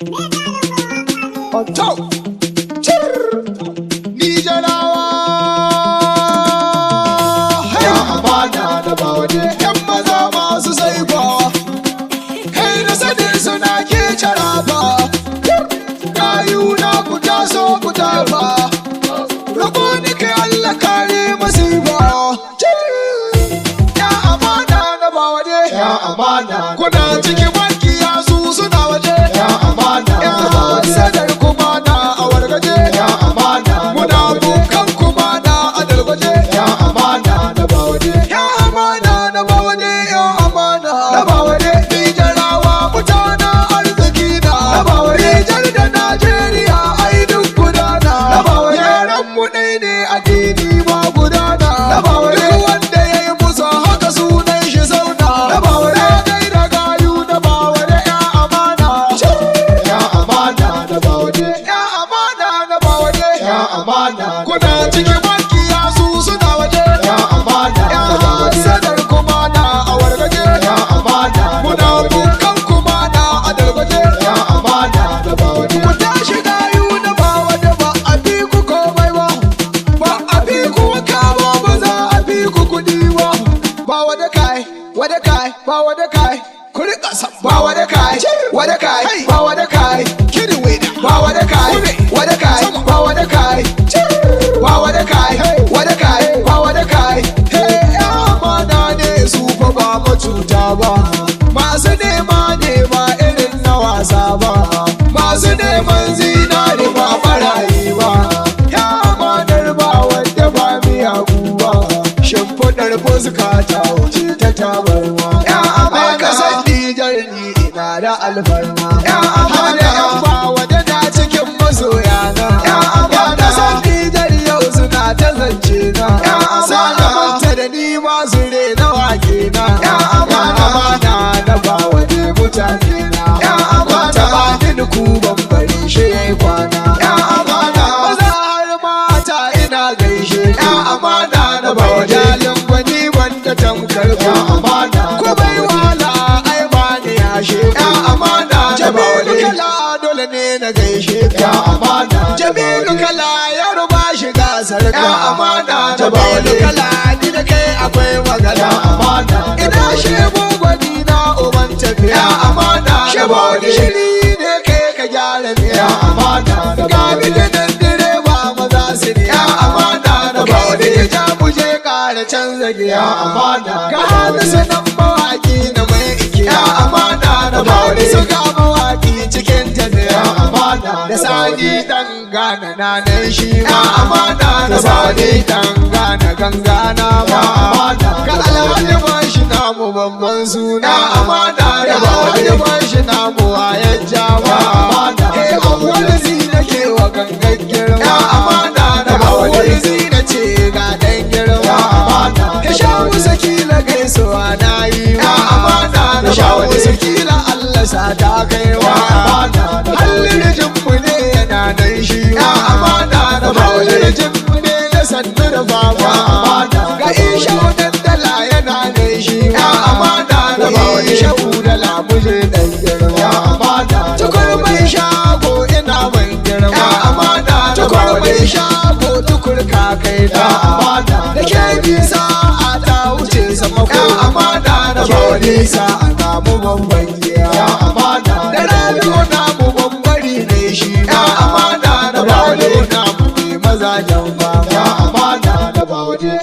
On top, Nigerawa, ya amana da bawane yan maza masu saifawa, kai da sanin suna ke caraba, kayu na ku taso ku tafa, rabo ni kai Allah kare masifa. Ya amana da bawane, ya amana, kuna cikin bankiya su suna waje, ya amana, ya sadar kuma na a wargaje, ya amana, muna bukan kuma na a dalgwaje, ya amana da bawane, ya amana da bawane, ya amana da bawane, Nigerawa mutanen arziki na, da bawane, Niger da Najeriya ai duk gudana, da bawane, yaran mu ɗai ne addini ma gudana, da bawane, wanda ya yi musu haka sunan shi zauna, da bawane, dai da gayu da bawane, ya amana, ya amana da bawane, ya amana da bawane, ya amana, kuna cikin bankiya su suna waje, ya amana, ya sadar kuma na a wargaje, ya amana, muna bukan kuma na a dalgwaje, ya amana da bawane, ku tashi gayu da bawane, ba a fi ku komai ba, ba a fi ku kama ba za a fi ku kuɗi ba, ba wada kai, wada kai, ba wada kai, ku riƙa san ba wada kai, wada kai, ba wada kai, kiri weda, ba wada kai, wada kai, ba wada kai, ba wada kai, wada kai, ba wada kai, hey ya amana ne su fa ba macuta ba, masu nema ne ba irin na wasa ba, masu neman zinari ba barayi ba, ya amanar ba wanda ba miyagu ba, shimfiɗar fuska ta wuce ta tabarma, ya amana kasar Niger ni ina da alfarma, ya amana yan ba wanda na cikin masoya na, ya amana kasar Niger yau suna ta zance na, ya amana manta da ni ma su rena wake na, ya amana na ba wanda mutane na, ya amana ba ni ku ban bari shi yayi kwana, ya amana maza har mata ina gaishe, ya amana na ba wajalin gwani wanda tamkar ya amana, ko bai wala ai ba ni yashe, ya amana Jamilu kala dole ne na gaishe, ya amana Jamilu kala ya ruba shiga sarka, ya amana Jamilu kala ni da kai akwai magana, ya amana ina shebo gwani na uban tafiya, ya amana shebo shiri ne kai ka gyara ne, ya amana ga bidinan direba maza su ne, ya amana da bawane ja muje kara canza giya, ya amana ga hada sanan mawaki na mai ike, ya amana da bawane su ga mawaki cikin ta ne, ya amana da sani dan gana na nan shi, ya amana da sani dan gana gangana, ya amana ga alhaji bashi namu babban suna, ya amana da alhaji bashi namu wayan jawa, ya amana eh awwal zina ke wa gangan girma, ya amana da awwal zina ce ga dan girma, ya amana ya shawo sakila gaisuwa na yi, ya amana da shawo sakila Allah sa ta kaiwa, ya amana hallirjin mu ne yana nan shi, ya amana da hallirjin mu ne ya sannu da baba, ya amana ga isha wadan dala yana nan shi, ya amana da isha udala muje dan girma, ya amana tukur mai shago ina mai girma, ya amana tukur mai shago tukur ka kai da, ya amana da ke bisa a ta wuce sama ko, ya amana da bisa ana mu babban giya, ya amana da rabi'u na mu bambari ne shi, ya amana da rabi'u na mu ne mazajen ba, ya amana da bawaje.